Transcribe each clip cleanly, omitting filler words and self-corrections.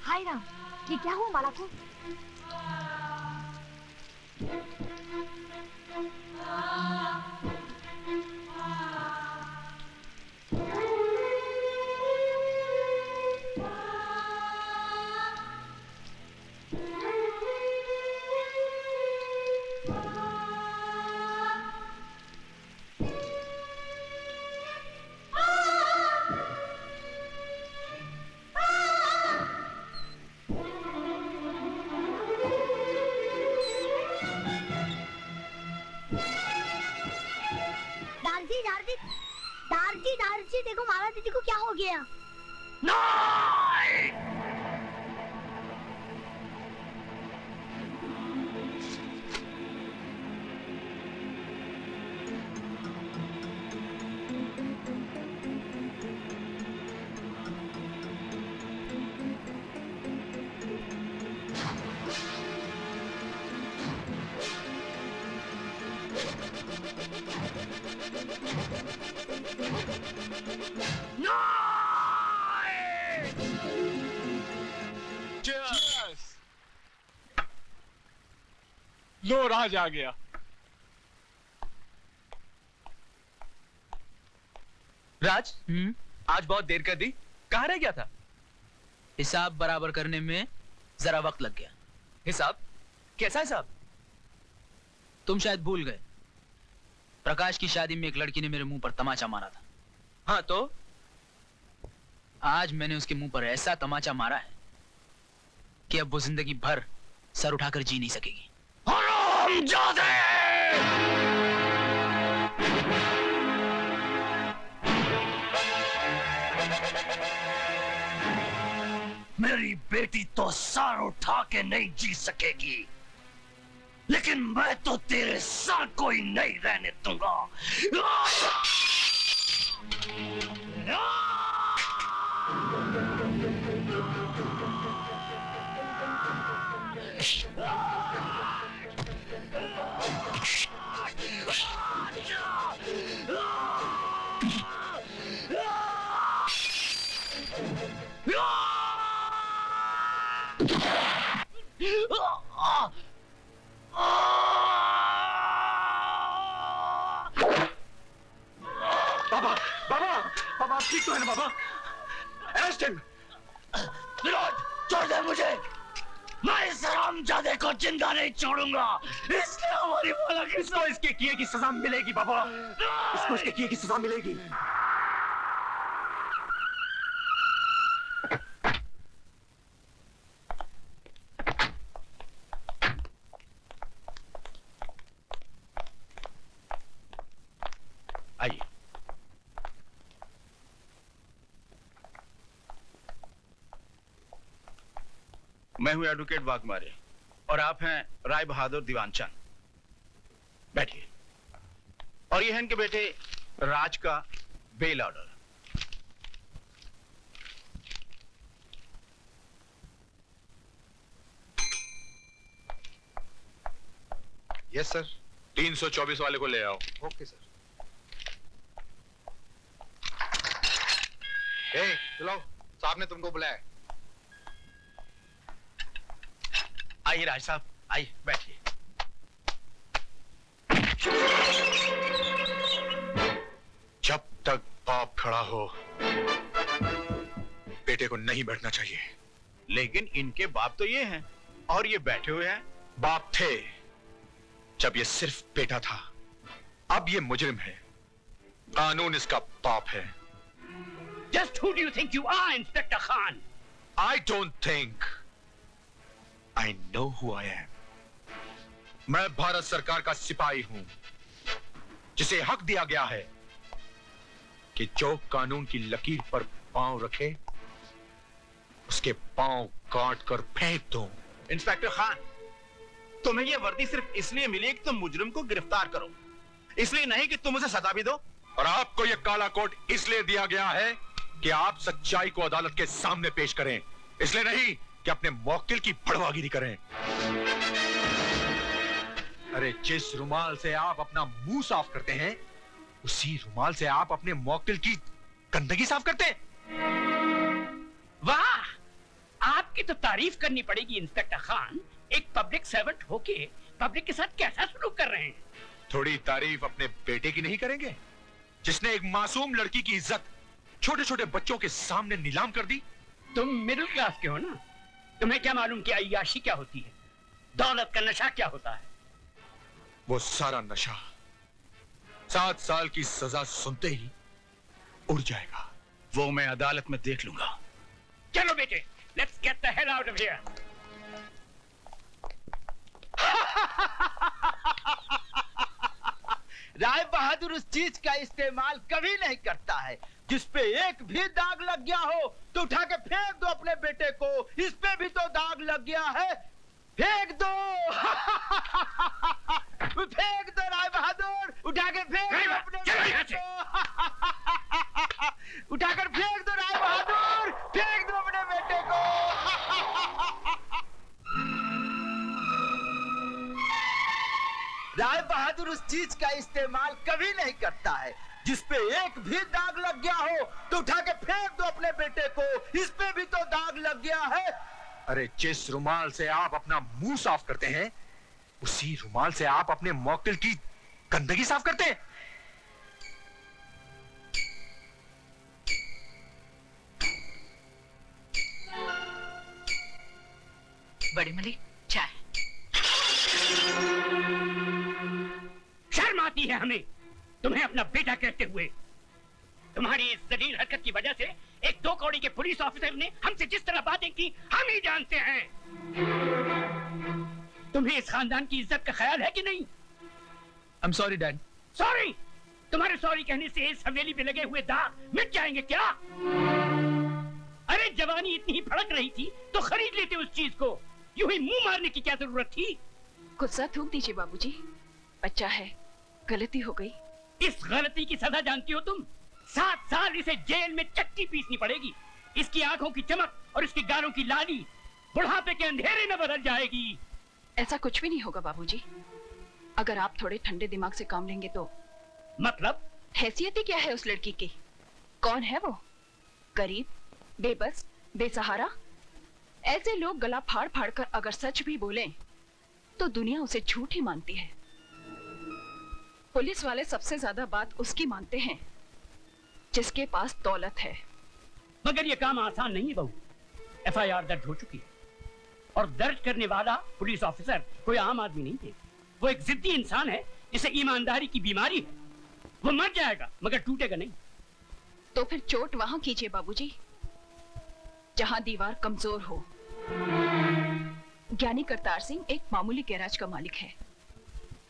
हाय राम, ये क्या हुआ माला को? दारजी, देखो माला दीदी को क्या हो गया? लो राज आ गया। राज, आज बहुत देर कर दी, कहाँ रह गया था? हिसाब बराबर करने में जरा वक्त लग गया। हिसाब? कैसा हिसाब? तुम शायद भूल गए, प्रकाश की शादी में एक लड़की ने मेरे मुंह पर तमाचा मारा था। हाँ तो? आज मैंने उसके मुंह पर ऐसा तमाचा मारा है कि अब वो जिंदगी भर सर उठाकर जी नहीं सकेगी। हरामजादे! मेरी बेटी तो सर उठा के नहीं जी सकेगी, लेकिन मैं तो तेरे सर को ही नहीं रहने दूंगा। छोड़ दे मुझे। मैं इस हरामजादे को जिंदा नहीं छोड़ूंगा। इसने हमारी माला इसको इसके किए की सजा मिलेगी बाबा, इसको इसके किए की सजा मिलेगी। आइए। मैं हूं एडवोकेट वाघमारे और आप हैं राय बहादुर दीवानचंद। बैठिए। और ये है इनके बेटे राज का बेल ऑर्डर। Yes sir. 324 वाले को ले आओ। Okay sir. ए, चलो, साहब ने तुमको बुलाया। आइए राज साहब, आइए बैठिए। जब तक बाप खड़ा हो बेटे को नहीं बैठना चाहिए। लेकिन इनके बाप तो ये हैं और ये बैठे हुए हैं। बाप थे जब ये सिर्फ बेटा था, अब ये मुजरिम है। कानून इसका बाप है। Just who do you think you are, Inspector Khan? I don't think. I know who I am. मैं भारत सरकार का सिपाही हूं, जिसे हक दिया गया है कि जो कानून की लकीर पर पांव रखे उसके पांव काट कर फेंक दो। इंस्पेक्टर खान, तुम्हें यह वर्दी सिर्फ इसलिए मिली है कि तुम मुजरिम को गिरफ्तार करो, इसलिए नहीं कि तुम उसे सजा भी दो। और आपको यह काला कोट इसलिए दिया गया है कि आप सच्चाई को अदालत के सामने पेश करें, इसलिए नहीं कि अपने मौकिल की बड़वागिरी करें। अरे जिस रुमाल से आप अपना मुंह साफ करते हैं, उसी रुमाल से आप अपने मौकिल की गंदगी साफ करते हैं। वाह, आपकी तो तारीफ करनी पड़ेगी इंस्पेक्टर खान। एक पब्लिक सर्वेंट होके पब्लिक के साथ कैसा सलूक कर रहे हैं। थोड़ी तारीफ अपने बेटे की नहीं करेंगे, जिसने एक मासूम लड़की की इज्जत छोटे छोटे बच्चों के सामने नीलाम कर दी। तुम मिडिल क्लास के हो ना, तुम्हें क्या मालूम कि अय्याशी क्या होती है, दौलत का नशा क्या होता है। वो सारा नशा 7 साल की सजा सुनते ही उड़ जाएगा। वो मैं अदालत में देख लूंगा। चलो बेटे, let's get the hell out of here. Rai Bahadur उस चीज का इस्तेमाल कभी नहीं करता है जिस पे एक भी दाग लग गया हो तो उठा के फेंक दो अपने बेटे को। इस पे भी तो दाग लग गया है, फेंक दो। फेंक दो राय बहादुर, उठा के फेंक दो अपने बेटे को। उठाकर फेंक दो राय बहादुर, फेंक दो अपने बेटे को। राय बहादुर उस चीज का इस्तेमाल कभी नहीं करता है जिस पे एक भी दाग लग गया हो तो उठा के फेंक दो अपने बेटे को। इस पे भी तो दाग लग गया है। अरे जिस रुमाल से आप अपना मुंह साफ करते हैं, उसी रुमाल से आप अपने मौकिल की गंदगी साफ करते हैं। बड़ी मलिक, चाय। शर्म आती है हमें तुम्हें अपना बेटा कहते हुए। तुम्हारी इस जलील हरकत की वजह से एक 2 कौड़ी के पुलिस ऑफिसर ने हमसे जिस तरह बातें की हम ही जानते हैं। तुम्हें इस खानदान की इज्जत का ख्याल है कि नहीं? I'm sorry, Dad. सॉरी? तुम्हारे सॉरी कहने से इस हवेली पे लगे हुए दाग मिट जाएंगे क्या? अरे जवानी इतनी ही भड़क रही थी तो खरीद लेते उस चीज को। यूं ही मुंह मारने की क्या जरूरत थी? गुस्सा थूक दीजिए बाबूजी, बच्चा है, गलती हो गई। इस गलती की सजा जानती हो तुम? 7 साल इसे जेल में चट्टी पीसनी पड़ेगी। इसकी आंखों की चमक और इसकी गालों की लाली बुढ़ापे के अंधेरे में बदल जाएगी। ऐसा कुछ भी नहीं होगा बाबूजी, अगर आप थोड़े ठंडे दिमाग से काम लेंगे तो। मतलब? हैसियत ही क्या है उस लड़की की? कौन है वो? गरीब, बेबस, बेसहारा। ऐसे लोग गला फाड़ फाड़ कर अगर सच भी बोलें तो दुनिया उसे झूठ ही मानती है। पुलिस वाले सबसे ज्यादा बात उसकी मानते हैं जिसके पास दौलत है। मगर ये काम आसान नहीं है बहू। एफआईआर दर्ज हो चुकी है और दर्ज करने वाला पुलिस ऑफिसर कोई आम आदमी नहीं है। वो एक जिद्दी इंसान है जिसे ईमानदारी की बीमारी है। वो मर जाएगा मगर टूटेगा नहीं। तो फिर चोट वहां कीजिए बाबूजी, जहां दीवार कमजोर हो। ज्ञानी करतार सिंह एक मामूली गैराज का मालिक है।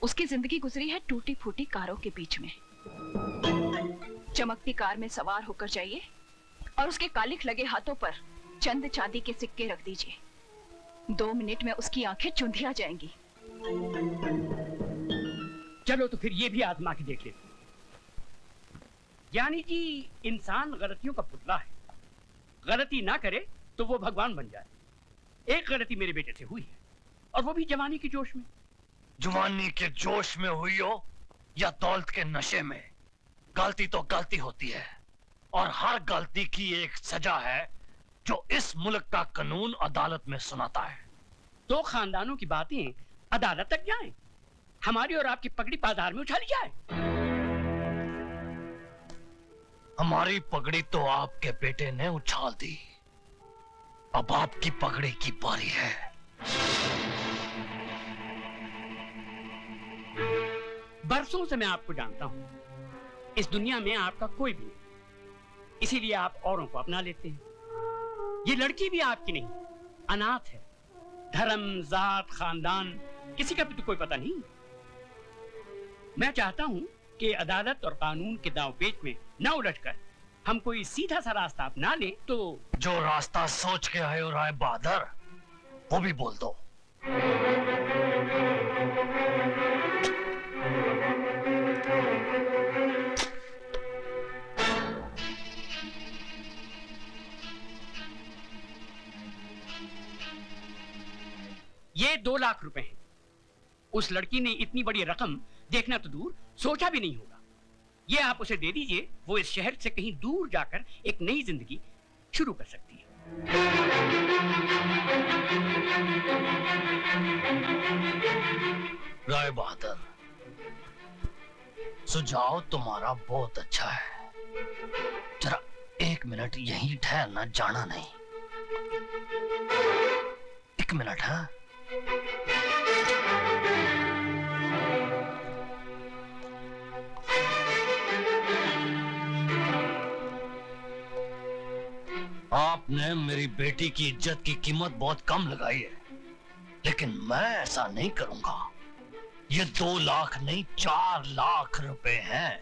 उसकी जिंदगी गुजरी है टूटी फूटी कारों के बीच में। चमकती कार में सवार होकर जाइए और उसके कालिख लगे हाथों पर चंद चांदी के सिक्के रख दीजिए। 2 मिनट में उसकी आंखें चुंधिया जाएंगी। चलो तो फिर ये भी आजमा के देख लेते। ज्ञानी जी, इंसान गलतियों का पुतला है। गलती ना करे तो वो भगवान बन जाए। एक गलती मेरे बेटे से हुई है और वो भी जवानी के जोश में। जवानी के जोश में हुई हो या दौलत के नशे में, गलती तो गलती होती है और हर गलती की एक सजा है जो इस मुल्क का कानून अदालत में सुनाता है। तो खानदानों की बातें अदालत तक जाएं, हमारी और आपकी पगड़ी बाजार में उछाली जाए। हमारी पगड़ी तो आपके बेटे ने उछाल दी, अब आपकी पगड़ी की बारी है। बरसों से मैं आपको जानता हूं। इस दुनिया में आपका कोई भी नहीं, इसीलिए आप औरों को अपना लेते हैं। ये लड़की भी आपकी नहीं, अनाथ है। धर्म, जात, खानदान किसी का भी तो कोई पता नहीं। मैं चाहता हूं कि अदालत और कानून के दांवपेच में न उलझकर हम कोई सीधा सा रास्ता अपना ले। तो जो रास्ता सोच के आए हो राय बहादुर, वो भी बोल दो। ये 2 लाख रुपए हैं। उस लड़की ने इतनी बड़ी रकम देखना तो दूर सोचा भी नहीं होगा। ये आप उसे दे दीजिए, वो इस शहर से कहीं दूर जाकर एक नई जिंदगी शुरू कर सकती है। राय बहादुर, सुझाव तुम्हारा बहुत अच्छा है। जरा 1 मिनट यहीं ठहरना, जाना नहीं। 1 मिनट। हाँ, आपने मेरी बेटी की इज्जत की कीमत बहुत कम लगाई है, लेकिन मैं ऐसा नहीं करूंगा। ये 2 लाख नहीं 4 लाख रुपए हैं।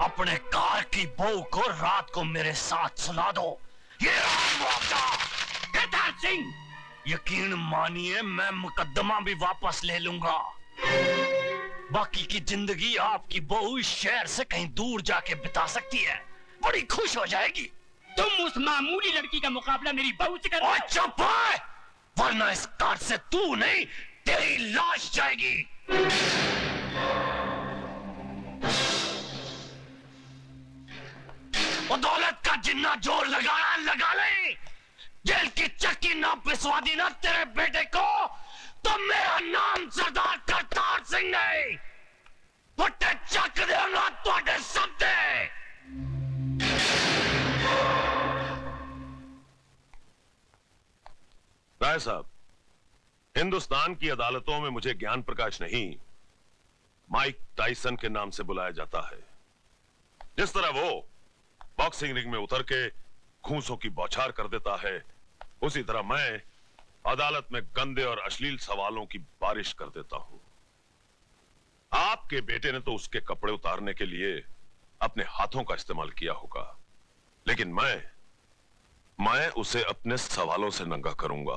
अपने कार की बहू को रात को मेरे साथ सुला दो। ये करतार सिंह, यकीन मानिए मैं मुकदमा भी वापस ले लूंगा। बाकी की जिंदगी आपकी बहू इस शहर से कहीं दूर जाके बिता सकती है, बड़ी खुश हो जाएगी। तुम उस मामूली लड़की का मुकाबला मेरी बहू से करो। चुप है, वरना इस कार से तू नहीं तेरी लाश जाएगी। वो दौलत का जिन्ना जोर लगाना लगा ले। जेल की चक्की ना पिसवा दी ना तेरे बेटे को, तो मेरा नाम सरदार करतार सिंह नहीं। फुटे चक देना तुहाडे सबदे। राय साहब, हिंदुस्तान की अदालतों में मुझे ज्ञान प्रकाश नहीं, माइक टाइसन के नाम से बुलाया जाता है। जिस तरह वो बॉक्सिंग रिंग में उतर के घूंसों की बौछार कर देता है, उसी तरह मैं अदालत में गंदे और अश्लील सवालों की बारिश कर देता हूं। आपके बेटे ने तो उसके कपड़े उतारने के लिए अपने हाथों का इस्तेमाल किया होगा, लेकिन मैं उसे अपने सवालों से नंगा करूंगा।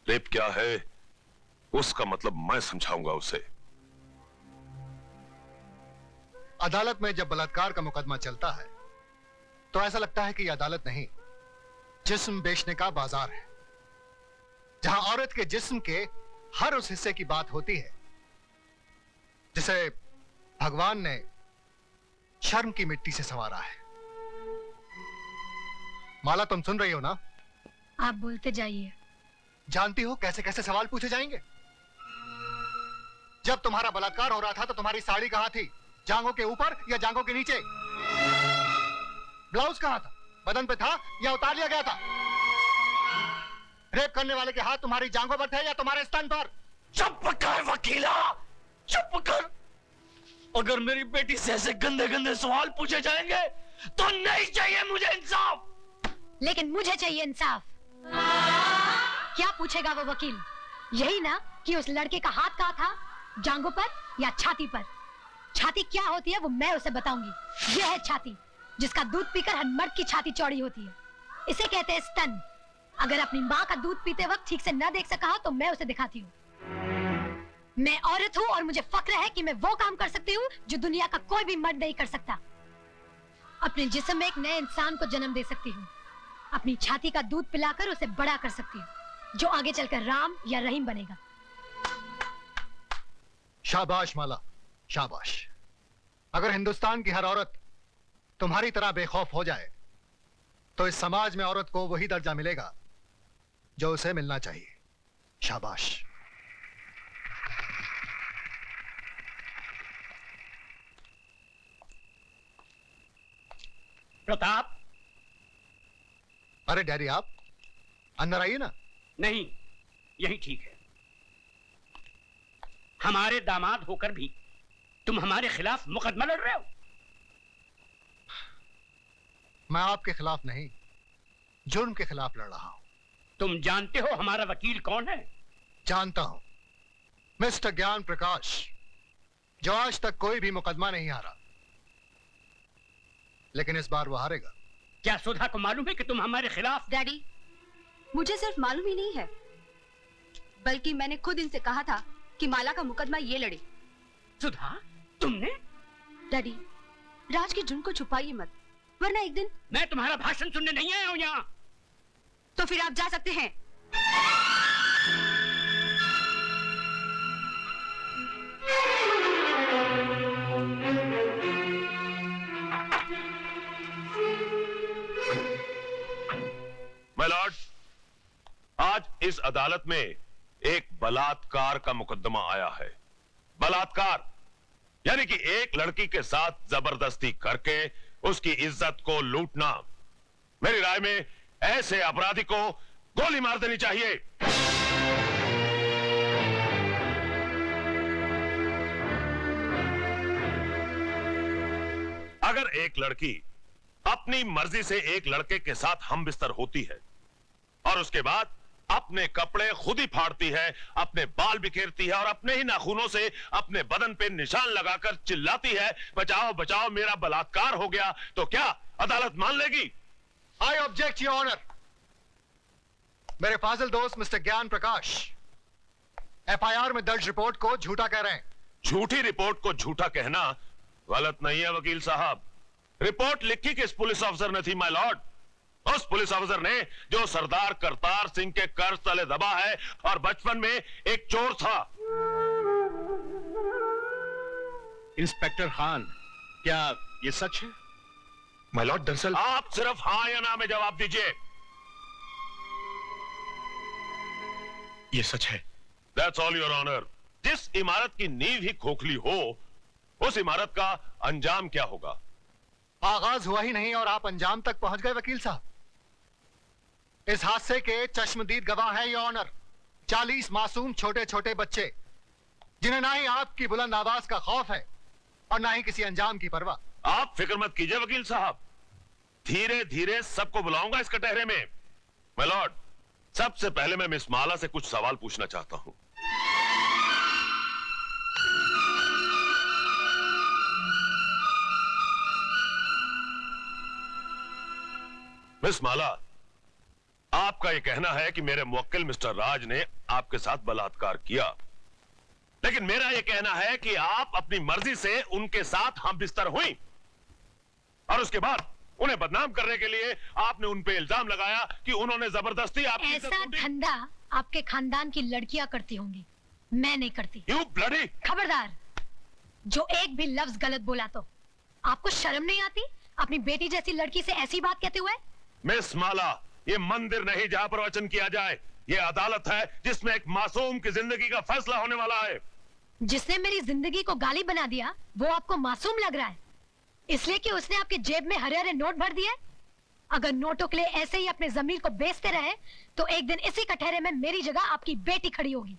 रेप क्या है उसका मतलब मैं समझाऊंगा उसे। अदालत में जब बलात्कार का मुकदमा चलता है तो ऐसा लगता है कि यह अदालत नहीं, जिस्म बेचने का बाजार है, जहां औरत के जिस्म के हर उस हिस्से की बात होती है जिसे भगवान ने शर्म की मिट्टी से संवारा है। माला, तुम सुन रही हो ना? आप बोलते जाइए। जानती हो कैसे कैसे सवाल पूछे जाएंगे? जब तुम्हारा बलात्कार हो रहा था तो तुम्हारी साड़ी कहां थी? जांघों के ऊपर या जांघों के नीचे? ब्लाउज कहां था? बदन पे था या उतार लिया गया था? रेप करने वाले के हाथ तुम्हारी जांघों पर थे या तुम्हारे स्तन पर? चुप कर वकीला, चुप कर। अगर मेरी बेटी से ऐसे गंदे गंदे सवाल पूछे जाएंगे तो नहीं चाहिए मुझे इंसाफ। लेकिन मुझे चाहिए इंसाफ। क्या पूछेगा वो वकील? यही ना कि उस लड़के का हाथ कहाँ था, जांघों पर या छाती पर? छाती क्या होती है वो मैं उसे बताऊंगी। यह है छाती, जिसका दूध पीकर हर मर्द की छाती चौड़ी होती है। इसे कहते हैं स्तन। अगर अपनी माँ का दूध पीते वक्त ठीक से न देख सका हो तो मैं उसे दिखाती हूँ। मैं औरत हूँ और मुझे फक्र है कि मैं वो काम कर सकती हूँ जो दुनिया का कोई भी मर्द नहीं कर सकता। अपने जिस्म में एक नए इंसान को जन्म दे सकती हूँ। अपनी छाती का दूध पिलाकर उसे बड़ा कर सकती हूँ, जो आगे चलकर राम या रहीम बनेगा। शाबाश माला, शाबाश। अगर हिंदुस्तान की हर औरत तुम्हारी तरह बेखौफ हो जाए तो इस समाज में औरत को वही दर्जा मिलेगा जो उसे मिलना चाहिए। शाबाश। प्रताप। अरे डैडी, आप अंदर आइए ना। नहीं, यही ठीक है। हमारे दामाद होकर भी तुम हमारे खिलाफ मुकदमा लड़ रहे हो। मैं आपके खिलाफ नहीं, जुर्म के खिलाफ लड़ रहा हूं। तुम जानते हो हमारा वकील कौन है? जानता हूं, मिस्टर ज्ञान प्रकाश, जो आज तक कोई भी मुकदमा नहीं हारा, लेकिन इस बार वो हारेगा। क्या सुधा को मालूम है कि तुम हमारे खिलाफ? डैडी, मुझे सिर्फ मालूम ही नहीं है, बल्कि मैंने खुद इनसे कहा था कि माला का मुकदमा ये लड़े। सुधा, तुमने? डैडी, राज के जुर्म को छुपाइए मत, वरना एक दिन। मैं तुम्हारा भाषण सुनने नहीं आया हूं यहाँ। तो फिर आप जा सकते हैं। माय लॉर्ड, आज इस अदालत में एक बलात्कार का मुकदमा आया है। बलात्कार यानी कि एक लड़की के साथ जबरदस्ती करके उसकी इज्जत को लूटना। मेरी राय में ऐसे अपराधी को गोली मार देनी चाहिए। अगर एक लड़की अपनी मर्जी से एक लड़के के साथ हम बिस्तर होती है और उसके बाद अपने कपड़े खुद ही फाड़ती है, अपने बाल बिखेरती है और अपने ही नाखूनों से अपने बदन पे निशान लगाकर चिल्लाती है, बचाओ बचाओ मेरा बलात्कार हो गया, तो क्या अदालत मान लेगी? I object your honour. मेरे फाजिल दोस्त मिस्टर ज्ञान प्रकाश एफआईआर में दर्ज रिपोर्ट को झूठा कह रहे हैं। झूठी रिपोर्ट को झूठा कहना गलत नहीं है वकील साहब। रिपोर्ट लिखी किस पुलिस अफसर ने थी माय लॉर्ड? उस पुलिस अफसर ने जो सरदार करतार सिंह के कर्ज तले दबा है और बचपन में एक चोर था। इंस्पेक्टर खान, क्या ये सच है? माय लॉर्ड, दरअसल आप सिर्फ हाँ या ना में जवाब दीजिए। ये सच है। That's all your honor। जिस इमारत की नींव ही खोखली हो, उस इमारत का अंजाम क्या होगा? आगाज हुआ ही नहीं और आप अंजाम तक पहुंच गए वकील साहब। इस हादसे के चश्मदीद गवाह हैं योर ऑनर, 40 मासूम छोटे छोटे बच्चे, जिन्हें ना ही आपकी बुलंद आवाज का खौफ है और ना ही किसी अंजाम की परवाह। आप फिक्र मत कीजिए वकील साहब, धीरे धीरे सबको बुलाऊंगा इस कटहरे में। माय लॉर्ड, सबसे पहले मैं मिस माला से कुछ सवाल पूछना चाहता हूं। मिस माला, आपका यह कहना है कि मेरे मुवक्किल मिस्टर राज ने आपके साथ बलात्कार किया, लेकिन मेरा यह कहना है कि आप अपनी मर्जी से उनके साथ हम बिस्तर हुई और उसके बाद उन्हें बदनाम करने के लिए आपने उन पे इल्जाम लगाया कि उन्होंने जबरदस्ती आपकी ऐसा धंधा आपके खानदान की लड़कियां करती होंगी, मैं नहीं करती। You bloody! खबरदार, जो एक भी लफ्ज गलत बोला तो आपको शर्म नहीं आती अपनी बेटी जैसी लड़की से ऐसी बात कहते हुए? मिस माला, ये मंदिर नहीं जहां पर वचन किया जाए, ये अदालत है जिसमें एक मासूम की जिंदगी का फैसला होने वाला है। जिसने मेरी जिंदगी को गाली बना दिया वो आपको मासूम लग रहा है, इसलिए कि उसने आपके जेब में हरे हरे नोट भर दिए? अगर नोटों के लिए ऐसे ही अपने जमीर को बेचते रहे तो एक दिन इसी कटहरे में मेरी जगह आपकी बेटी खड़ी होगी,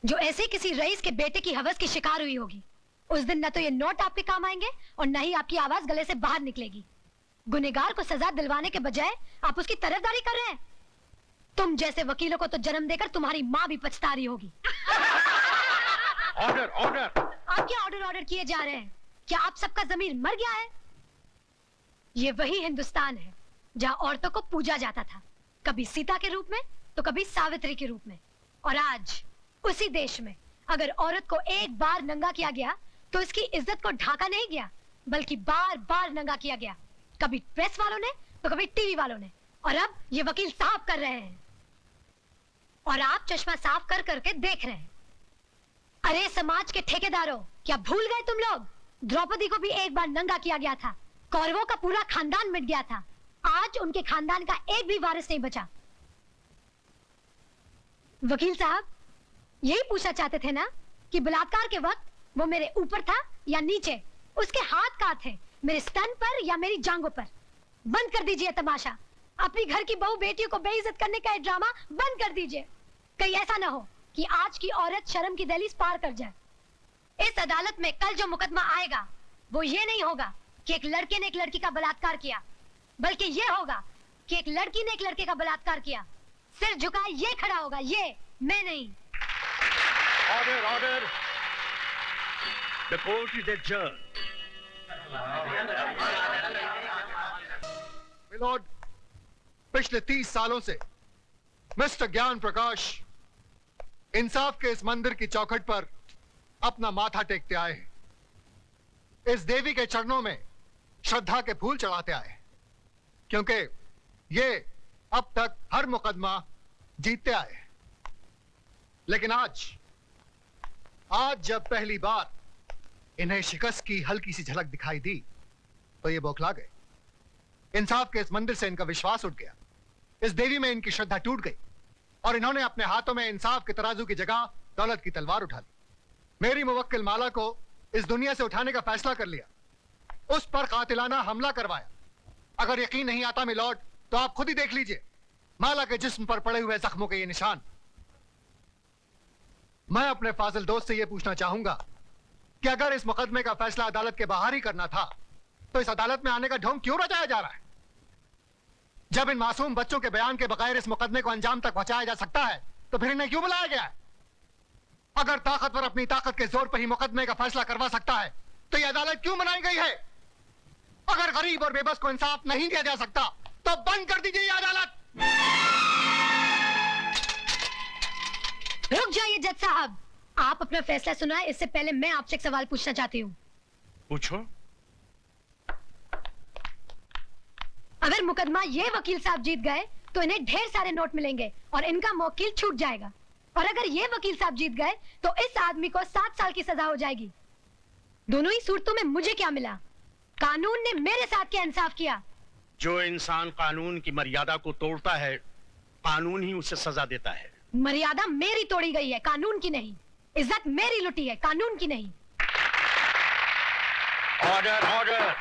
जो ऐसे किसी रईस के बेटे की हवस की शिकार हुई होगी। उस दिन न तो ये नोट आपके काम आएंगे और न ही आपकी आवाज गले से बाहर निकलेगी। गुनहगार को सजा दिलवाने के बजाय आप उसकी तरफदारी कर रहे हैं। तुम जैसे वकीलों को तो जन्म देकर तुम्हारी माँ भी पछता रही होगी। Order order. आप क्या ऑर्डर किए जा रहे हैं? क्या आप सबका जमीर मर गया है? ये वही हिंदुस्तान है जहाँ औरतों को पूजा जाता था, कभी सीता के रूप में तो कभी सावित्री के रूप में। और आज उसी देश में अगर औरत को एक बार नंगा किया गया तो इसकी इज्जत को ढाका नहीं गया, बल्कि बार बार नंगा किया गया, कभी प्रेस वालों ने तो कभी टीवी वालों ने, और अब ये वकील साफ कर रहे हैं और आप चश्मा साफ कर करके देख रहे हैं। अरे समाज के ठेकेदारों, क्या भूल गए तुम लोग? द्रौपदी को भी एक बार नंगा किया गया था, कौरवों का पूरा खानदान मिट गया था, आज उनके खानदान का एक भी वारिस नहीं बचा। वकील साहब, यही पूछना चाहते थे ना कि बलात्कार के वक्त वो मेरे ऊपर था या नीचे? उसके हाथ कहाँ थे, मेरे स्तन पर या मेरी जांघों पर? बंद कर दीजिए तमाशा। अपनी घर की बहू बेटियों को बेइज्जत करने का ड्रामा बंद कर दीजिए। कहीं ऐसा ना हो कि आज की औरत शर्म की दहलीज पार कर जाए। इस अदालत में कल जो मुकदमा आएगा वो ये नहीं होगा कि एक लड़के ने एक लड़की का बलात्कार किया, बल्कि ये होगा कि एक लड़की ने एक लड़के का बलात्कार किया। सिर झुकाए ये खड़ा होगा, ये मैं नहीं। Order order. The court is adjourned. Milord, पिछले 30 सालों से मिस्टर ज्ञान प्रकाश इंसाफ के इस मंदिर की चौखट पर अपना माथा टेकते आए हैं, इस देवी के चरणों में श्रद्धा के फूल चढ़ाते आए हैं, क्योंकि ये अब तक हर मुकदमा जीतते आए हैं। लेकिन आज जब पहली बार इन्हें शिकस्त की हल्की सी झलक दिखाई दी तो ये बौखला गए। इंसाफ के इस मंदिर से इनका विश्वास उठ गया, इस देवी में इनकी श्रद्धा टूट गई और इन्होंने अपने हाथों में इंसाफ के तराजू की जगह दौलत की तलवार उठा ली। मेरी मुवक्किल माला को इस दुनिया से उठाने का फैसला कर लिया, उस पर कातिलाना हमला करवाया। अगर यकीन नहीं आता मिलॉर्ड तो आप खुद ही देख लीजिए माला के जिस्म पर पड़े हुए जख्मों के ये निशान। मैं अपने फाजिल दोस्त से यह पूछना चाहूंगा कि अगर इस मुकदमे का फैसला अदालत के बाहर ही करना था तो इस अदालत में आने का ढोंग क्यों रचाया जा रहा है? जब इन मासूम बच्चों के बयान के बगैर इस मुकदमे को अंजाम तक पहुंचाया जा सकता है तो फिर इन्हें क्यों बुलाया गया है? अगर ताकतवर अपनी ताकत के जोर पर ही मुकदमे का फैसला करवा सकता है तो यह अदालत क्यों बनाई गई है? अगर गरीब और बेबस को इंसाफ नहीं दिया जा सकता तो बंद कर दीजिए यह अदालत। रुक जाइए जज साहब, आप अपना फैसला सुनाएं, इससे पहले मैं आपसे एक सवाल पूछना चाहती हूँ। पूछो। अगर मुकदमा ये वकील साहब जीत गए तो इन्हें ढेर सारे नोट मिलेंगे और इनका मौकिल छूट जाएगा, और अगर ये वकील साहब जीत गए तो इस आदमी को 7 साल की सजा हो जाएगी। दोनों ही सूरतों में मुझे क्या मिला? कानून ने मेरे साथ क्या इंसाफ किया? जो इंसान कानून की मर्यादा को तोड़ता है कानून ही उसे सजा देता है। मर्यादा मेरी तोड़ी गई है, कानून की नहीं। इज्जत मेरी लुटी है, कानून की नहीं। Order order.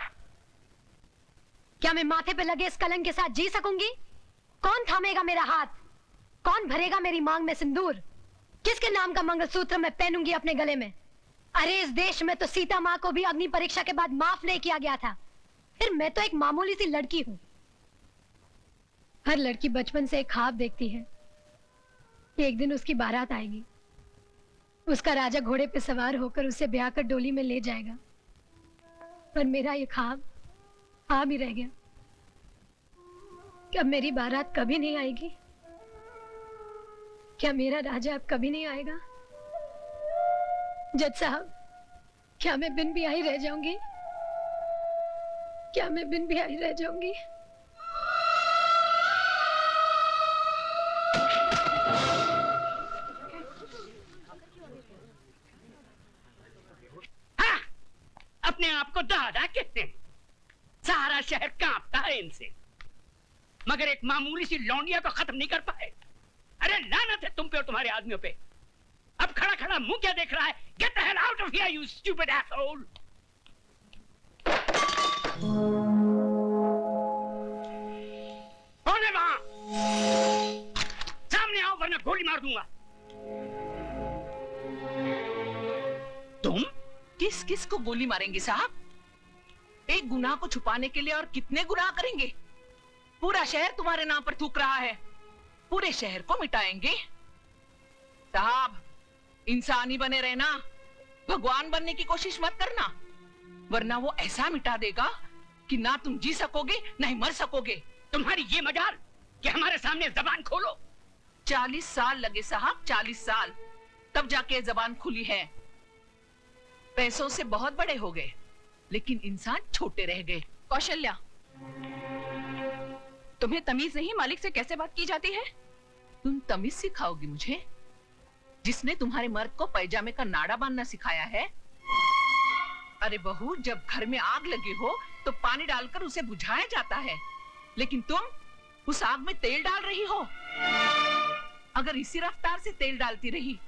क्या मैं माथे पे लगे इस कलंक के साथ जी सकूंगी? कौन थामेगा मेरा हाथ? कौन भरेगा मेरी मांग में सिंदूर? किसके नाम का मंगलसूत्र मैं पहनूंगी अपने गले में? अरे इस देश में तो सीता माँ को भी अग्नि परीक्षा के बाद माफ नहीं किया गया था, फिर मैं तो एक मामूली सी लड़की हूँ। हर लड़की बचपन से एक ख्वाब देखती है कि एक दिन उसकी बारात आएगी, उसका राजा घोड़े पे सवार होकर उसे ब्याह कर डोली में ले जाएगा। पर मेरा ये ख्वाब आ भी रह गया। क्या मेरी बारात कभी नहीं आएगी? क्या मेरा राजा अब कभी नहीं आएगा? जज साहब, क्या मैं बिन ब्याही रह जाऊंगी? क्या मैं बिन ब्याही रह जाऊंगी? हाँ, अपने आप को दादा कहते हैं। सारा शहर कांपता है इनसे, मगर एक मामूली सी लौंडिया को खत्म नहीं कर पाए। अरे लानत है तुम पे और तुम्हारे आदमियों पे। अब खड़ा खड़ा मुंह क्या देख रहा है? Gate the hell out of here you stupid asshole. सामने आओ वरना गोली मार दूंगा। तुम किस किस को गोली मारेंगे साहब? एक गुनाह को छुपाने के लिए और कितने गुनाह करेंगे? पूरा शहर तुम्हारे नाम पर थूक रहा है, पूरे शहर को मिटाएंगे। साहब, इंसान ही बने रहना, भगवान बनने की कोशिश मत करना, वरना वो ऐसा मिटा देगा कि ना तुम जी सकोगे ना ही मर सकोगे। तुम्हारी ये मजाल कि हमारे सामने जबान खोलो। 40 साल लगे साहब, 40 साल, तब जाके जबान खुली है। पैसों से बहुत बड़े हो गए, लेकिन इंसान छोटे रह गए। कौशल्या, तुम्हें तमीज नहीं मालिक से कैसे बात की जाती है? तुम तमीज सिखाओगी मुझे, जिसने तुम्हारे मर्द को पैजामे का नाड़ा बांधना सिखाया है? अरे बहू, जब घर में आग लगी हो तो पानी डालकर उसे बुझाया जाता है, लेकिन तुम उस आग में तेल डाल रही हो। अगर इसी रफ्तार से तेल डालती रही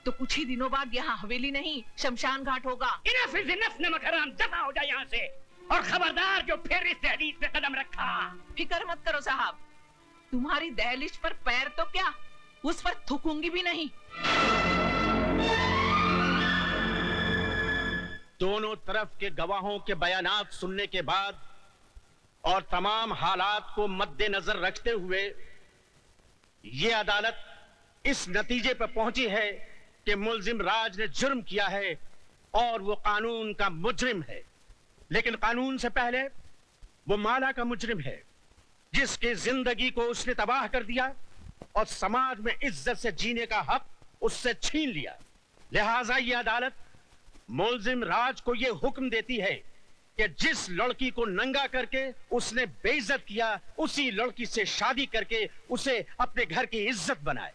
तो कुछ ही दिनों बाद यहाँ हवेली नहीं शमशान घाट होगा। इनफ इज इनफ, नमक हराम, दफा हो जाए यहाँ से। और खबरदार जो फिर इस दहलीज पे कदम रखा। फिक्र मत करो साहब, तुम्हारी दहलीज पर पैर तो क्या, उस पर थूकूंगी भी नहीं। दोनों तरफ के गवाहों के बयानात सुनने के बाद और तमाम हालात को मद्देनजर रखते हुए ये अदालत इस नतीजे पर पहुंची है कि मुल्जिम राज ने जुर्म किया है और वो कानून का मुजरिम है। लेकिन कानून से पहले वो माला का मुजरिम है, जिसकी जिंदगी को उसने तबाह कर दिया और समाज में इज्जत से जीने का हक उससे छीन लिया। लिहाजा ये अदालत मुल्जिम राज को ये हुक्म देती है कि जिस लड़की को नंगा करके उसने बेइज्जत किया, उसी लड़की से शादी करके उसे अपने घर की इज्जत बनाए।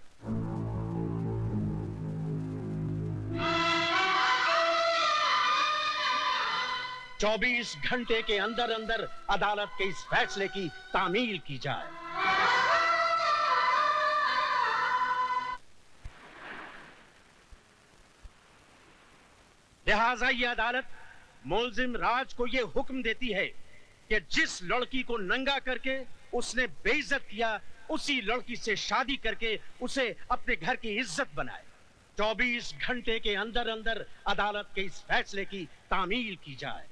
चौबीस घंटे के अंदर अंदर अदालत के इस फैसले की तामील की जाए। लिहाजा ये अदालत मुल्जिम राज को ये हुक्म देती है कि जिस लड़की को नंगा करके उसने बेइज्जत किया, उसी लड़की से शादी करके उसे अपने घर की इज्जत बनाए। 24 घंटे के अंदर अंदर अदालत के इस फैसले की तामील की जाए।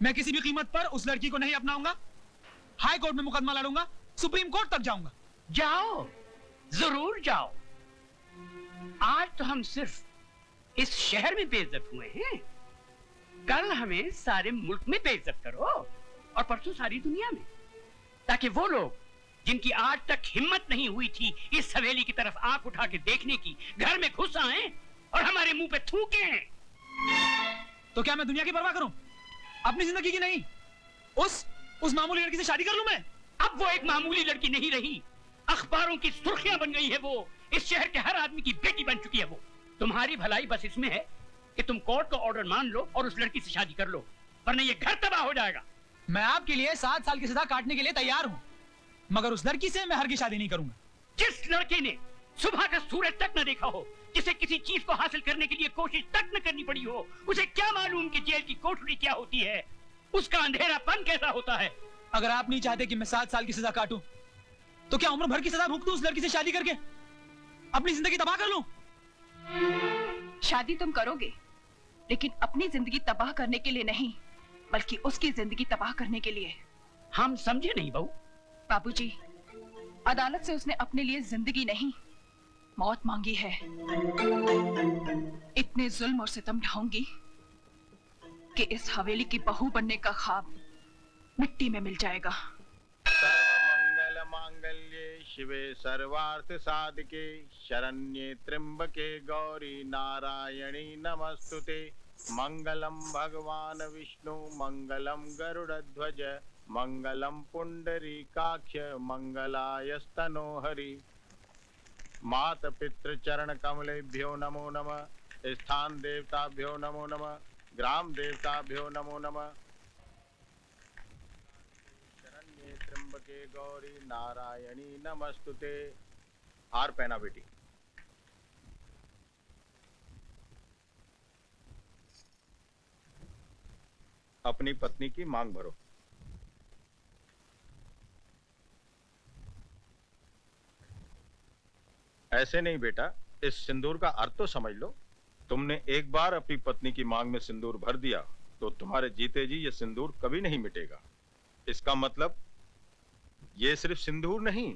मैं किसी भी कीमत पर उस लड़की को नहीं अपनाऊंगा। हाई कोर्ट में मुकदमा लड़ूंगा, सुप्रीम कोर्ट तक जाऊंगा। जाओ, जरूर जाओ। आज तो हम सिर्फ इस शहर में बेइज्जत हुए हैं, कल हमें सारे मुल्क में बेइज्जत करो और परसों सारी दुनिया में, ताकि वो लोग जिनकी आज तक हिम्मत नहीं हुई थी इस हवेली की तरफ आंख उठा के देखने की, घर में घुस आए और हमारे मुंह पे थूके। तो क्या मैं दुनिया की परवाह करूं, अपनी जिंदगी की नहीं? उस मामूली लड़की से शादी कर लूं मैं? अब वो एक मामूली लड़की नहीं रही, अखबारों की सुर्खियां बन गई है वो। इस शहर के हर आदमी की बेटी बन चुकी है वो। तुम्हारी भलाई बस इसमें है कि तुम कोर्ट का ऑर्डर मान लो और उस लड़की से शादी कर लो, वरना ये घर तबाह हो जाएगा। मैं आपके लिए 7 साल की सजा काटने के लिए तैयार हूं, मगर उस लड़की से मैं हरगिज़ शादी नहीं करूंगा। जिस लड़के ने सुबह का सूरज तक न देखा हो, जिसे किसी चीज को हासिल करने के लिए कोशिश तक न करनी पड़ी हो, उसे क्या मालूम कि जेल की कोठरी क्या होती है, उसका अंधेरापन कैसा होता है। अगर आप नहीं चाहते कि मैं 7 साल की सजा काटूं, तो क्या उम्र भर की सजा भुगतूं उस लड़की से शादी करके, अपनी जिंदगी तबाह कर लूं? शादी तुम करोगे, लेकिन अपनी जिंदगी तबाह करने के लिए नहीं, बल्कि उसकी जिंदगी तबाह करने के लिए। हम समझे नहीं बहू। बाबूजी, अदालत से उसने अपने लिए जिंदगी नहीं, मौत मांगी है। इतने जुल्म और सितम ढाऊंगी कि इस हवेली की बहू बनने का ख्वाब मिट्टी में मिल जाएगा। सर्वमंगल मांगल्ये शिवे सर्वार्थ साधके शरण्ये त्र्यंबके गौरी नारायणी नमस्तुते। मंगलम भगवान विष्णु मंगलम गरुड़ध्वज मंगलम पुंडरीकाक्ष मंगलायस्तनो हरि। मात पितृ चरण कमलेभ्यो नमो नमः। स्थान देवताभ्यो नमो नमः। ग्राम देवताभ्यो नमो नमः। शरण्ये त्र्यंबके गौरी नारायणी नमस्तुते। हार पहना बेटी। अपनी पत्नी की मांग भरो। ऐसे नहीं बेटा, इस सिंदूर का अर्थ तो समझ लो। तुमने एक बार अपनी पत्नी की मांग में सिंदूर भर दिया तो तुम्हारे जीते जी ये सिंदूर कभी नहीं मिटेगा। इसका मतलब ये सिर्फ सिंदूर नहीं,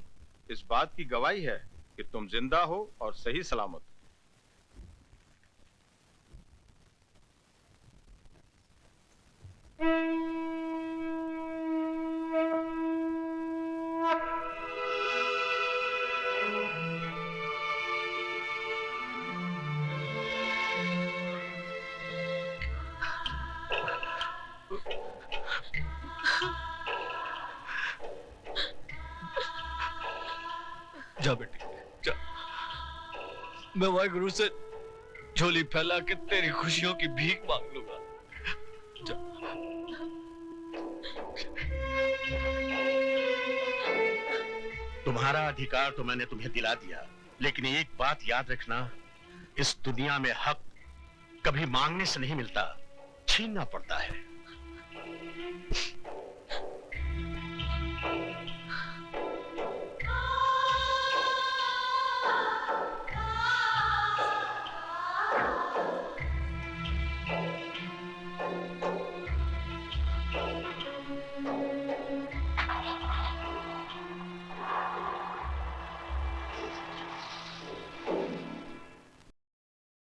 इस बात की गवाही है कि तुम जिंदा हो और सही सलामत। जा बेटी जा। मैं वाहिगुरु से झोली फैला के तेरी खुशियों की भीख मांग लूंगा। जा। तुम्हारा अधिकार तो मैंने तुम्हें दिला दिया, लेकिन एक बात याद रखना, इस दुनिया में हक कभी मांगने से नहीं मिलता, छीनना पड़ता है।